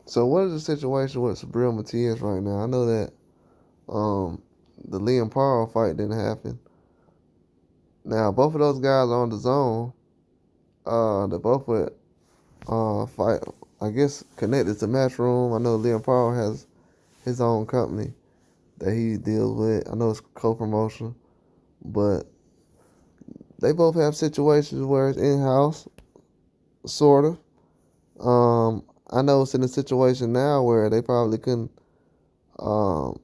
So what is the situation with Subriel Matias right now? I know that the Liam Paro fight didn't happen. Now both of those guys are on the zone. They both would fight, I guess, connected to Matchroom. I know Liam Paro has his own company that he deals with. I know it's co-promotion, but they both have situations where it's in-house, sort of. I know it's in a situation now where they probably couldn't um,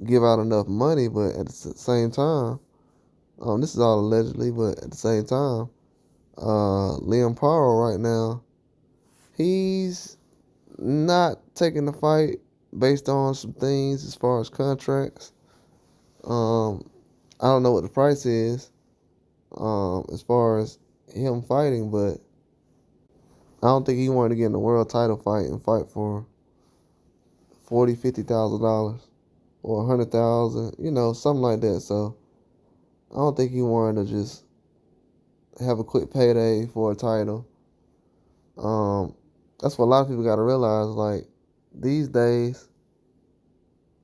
give out enough money, but at the same time, this is all allegedly, but at the same time, Liam Paro right now, he's not taking the fight based on some things as far as contracts. I don't know what the price is as far as him fighting, but I don't think he wanted to get in a world title fight and fight for $40,000, $50,000 or $100,000, something like that. So I don't think he wanted to just have a quick payday for a title. That's what a lot of people got to realize. Like, these days,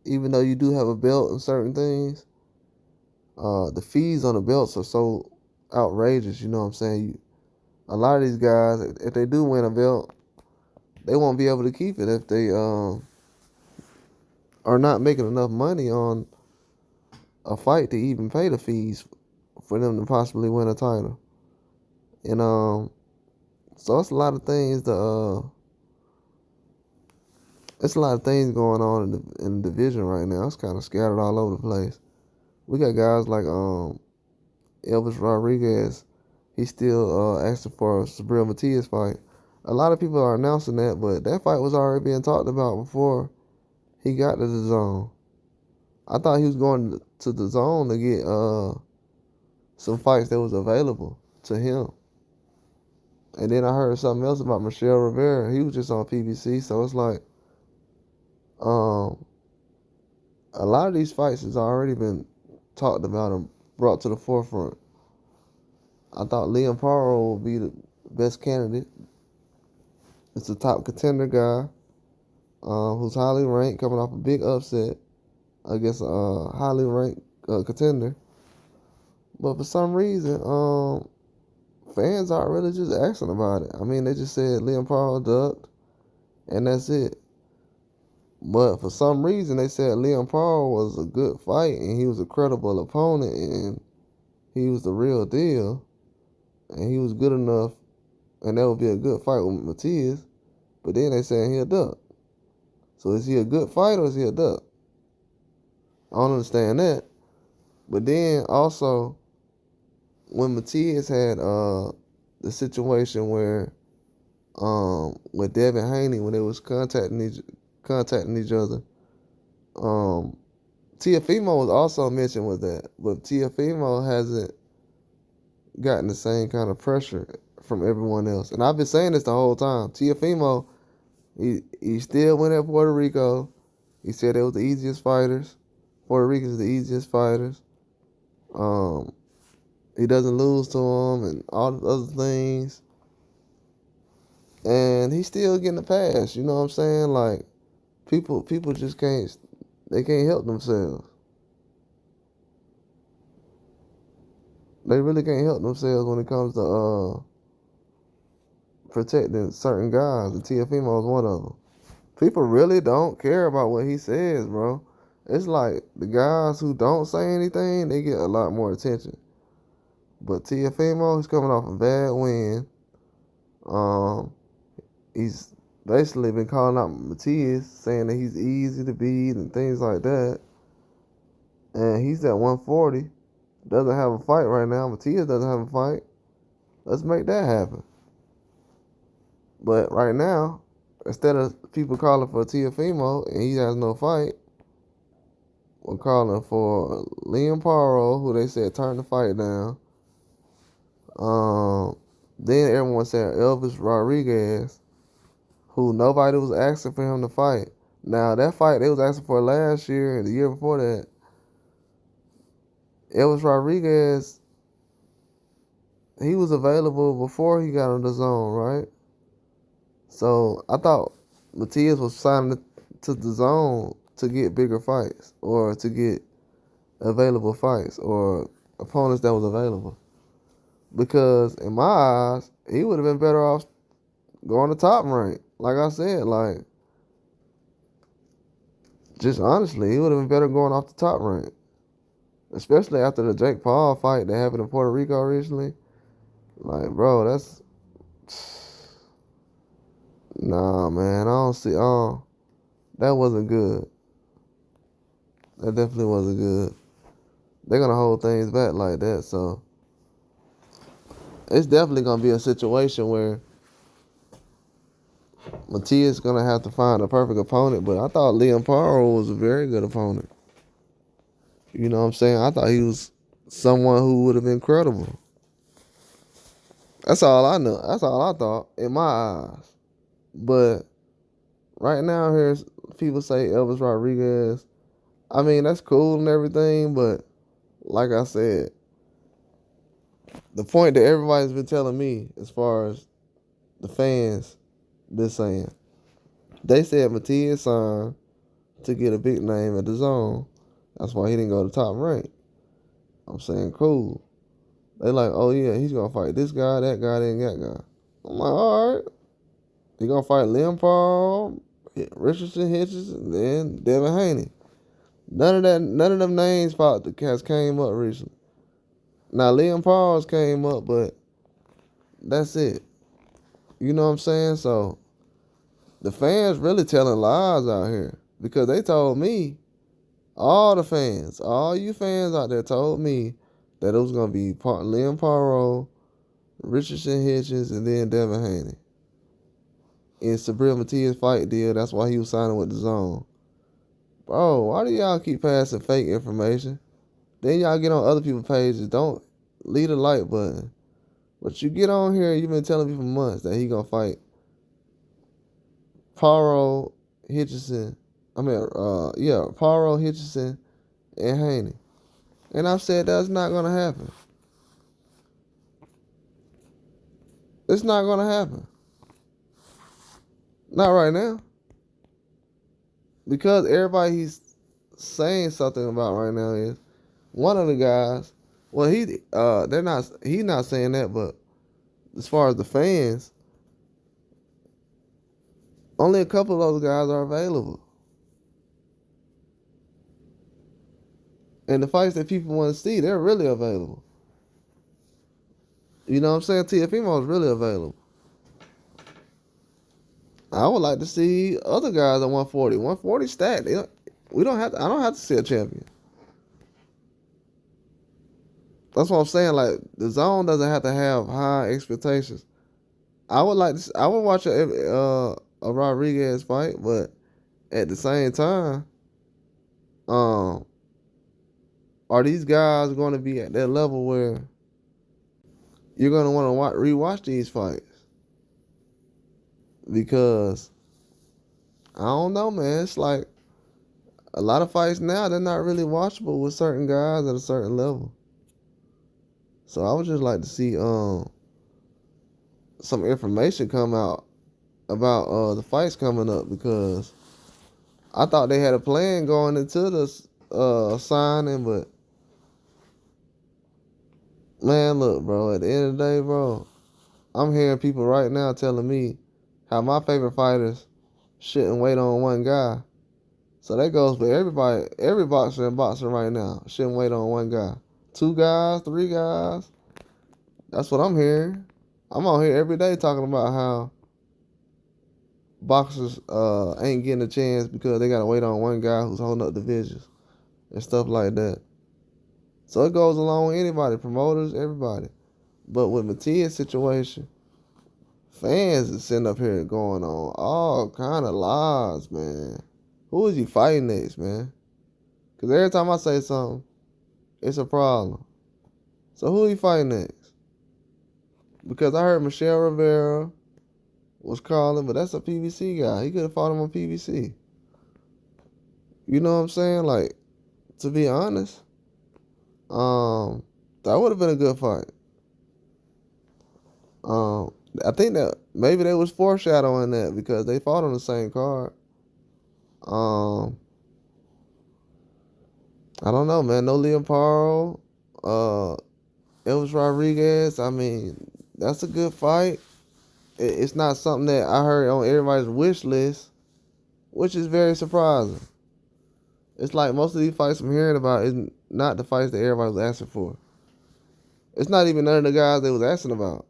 even though you do have a belt and certain things, the fees on the belts are so outrageous. You know what I'm saying? A lot of these guys, if they do win a belt, they won't be able to keep it if they are not making enough money on a fight to even pay the fees for them to possibly win a title. And so it's a lot of things it's a lot of things going on in the division right now. It's kind of scattered all over the place. We got guys like Elvis Rodriguez. He's still asking for a Subriel Matias fight. A lot of people are announcing that, but that fight was already being talked about before he got to the zone. I thought he was going to the zone to get some fights that was available to him. And then I heard something else about Michelle Rivera. He was just on PBC, so it's like a lot of these fights has already been talked about and brought to the forefront. I thought Liam Paro would be the best candidate. It's a top contender guy who's highly ranked, coming off a big upset against a highly ranked contender. But for some reason, fans aren't really just asking about it. I mean, they just said Liam Paro ducked, and that's it. But for some reason, they said Liam Paro was a good fight, and he was a credible opponent, and he was the real deal, and he was good enough, and that would be a good fight with Matias. But then they saying he a duck. So is he a good fight or is he a duck? I don't understand that. But then also, when Matias had the situation where with Devin Haney, when they was contacting each other, Teofimo was also mentioned with that, but Teofimo hasn't gotten the same kind of pressure from everyone else. And I've been saying this the whole time. Teofimo, he still went at Puerto Rico. He said they was the easiest fighters. Puerto Ricans are the easiest fighters. He doesn't lose to them and all the other things. And he's still getting a pass. You know what I'm saying? Like, people just can't help themselves. They really can't help themselves when it comes to protecting certain guys, and Teofimo is one of them. People really don't care about what he says, bro. It's like the guys who don't say anything, they get a lot more attention. But Teofimo, he's coming off a bad win. He's basically been calling out Matias, saying that he's easy to beat and things like that. And he's at 140. Doesn't have a fight right now. Matias doesn't have a fight. Let's make that happen. But right now, instead of people calling for Teofimo and he has no fight, we're calling for Liam Paro, who they said turned the fight down. Then everyone said Elvis Rodriguez, who nobody was asking for him to fight. Now, that fight they was asking for last year and the year before that, Elvis Rodriguez, he was available before he got on the zone, right? So I thought Matias was signing to the zone to get bigger fights or to get available fights or opponents that was available. Because in my eyes, he would have been better off going to top rank. Like I said, like, just honestly, he would have been better going off the top rank. Especially after the Jake Paul fight that happened in Puerto Rico recently. Like, bro, that's... Nah, man, I don't see... that wasn't good. That definitely wasn't good. They're going to hold things back like that, so... It's definitely going to be a situation where Matias is going to have to find a perfect opponent, but I thought Liam Paro was a very good opponent. You know what I'm saying? I thought he was someone who would have been credible. That's all I know. That's all I thought in my eyes. But right now, here's people say Elvis Rodriguez. I mean, that's cool and everything, but like I said, the point that everybody's been telling me as far as the fans been saying, they said Matias signed to get a big name at the zone. That's why he didn't go to top rank. I'm saying, cool. They like, oh yeah, he's gonna fight this guy, that guy, and that guy. I'm like, all right. He gonna fight Liam Paul, Richardson, Hitchens, and then Devin Haney. None of them names has came up recently. Now Liam Paul's came up, but that's it. You know what I'm saying? So the fans really telling lies out here because they told me, all the fans, all you fans out there told me that it was gonna be Liam Paro, Richardson, Hitchens, and then Devin Haney. In Subriel Matias fight deal, that's why he was signing with the zone. Bro, why do y'all keep passing fake information? Then y'all get on other people's pages. Don't leave the like button. But you get on here, you've been telling me for months that he gonna fight Paro, Hitchison. Paro, Hitchison, and Haney. And I've said that's not gonna happen. It's not gonna happen. Not right now. Because everybody he's saying something about right now is one of the guys. Well, he's not saying that, but as far as the fans, only a couple of those guys are available. And the fights that people want to see, they're really available. You know what I'm saying? TFMO is really available. I would like to see other guys at 140. 140 stacked. I don't have to see a champion. That's what I'm saying. Like, the zone doesn't have to have high expectations. I would watch a Rodriguez fight, but at the same time, are these guys going to be at that level where you're going to want to rewatch these fights? Because I don't know, man. It's like a lot of fights now, they're not really watchable with certain guys at a certain level. So I would just like to see some information come out about the fights coming up, because I thought they had a plan going into the signing, but man, look, bro, at the end of the day, bro, I'm hearing people right now telling me how my favorite fighters shouldn't wait on one guy. So that goes for everybody, every boxer and boxing right now shouldn't wait on one guy. 2 guys, 3 guys. That's what I'm hearing. I'm on here every day talking about how boxers ain't getting a chance because they got to wait on one guy who's holding up divisions and stuff like that. So it goes along with anybody, promoters, everybody. But with Matias' situation, fans is sitting up here going on all kind of lies, man. Who is he fighting next, man? Because every time I say something, it's a problem. So who he fighting next? Because I heard Michelle Rivera was calling, but that's a PBC guy. He could have fought him on PBC. You know what I'm saying? Like, to be honest, that would have been a good fight. I think that maybe they was foreshadowing that because they fought on the same card. I don't know, man. No Liam Paro. Elvis Rodriguez. I mean, that's a good fight. It's not something that I heard on everybody's wish list, which is very surprising. It's like most of these fights I'm hearing about is not the fights that everybody was asking for. It's not even none of the guys they was asking about.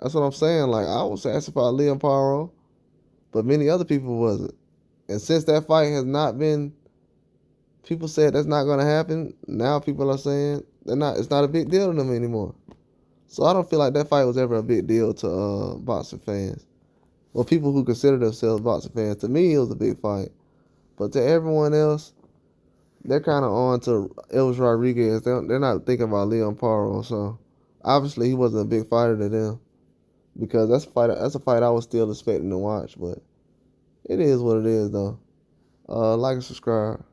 That's what I'm saying. Like, I was asking about Liam Paro, but many other people wasn't. And since that fight has not been, people said that's not going to happen. Now people are saying it's not a big deal to them anymore. So I don't feel like that fight was ever a big deal to boxing fans. Well, people who consider themselves boxing fans. To me, it was a big fight. But to everyone else, they're kind of on to Elvis Rodriguez. They're not thinking about Leon Paro. So obviously he wasn't a big fighter to them because that's a fight I was still expecting to watch. But it is what it is, though. Like and subscribe.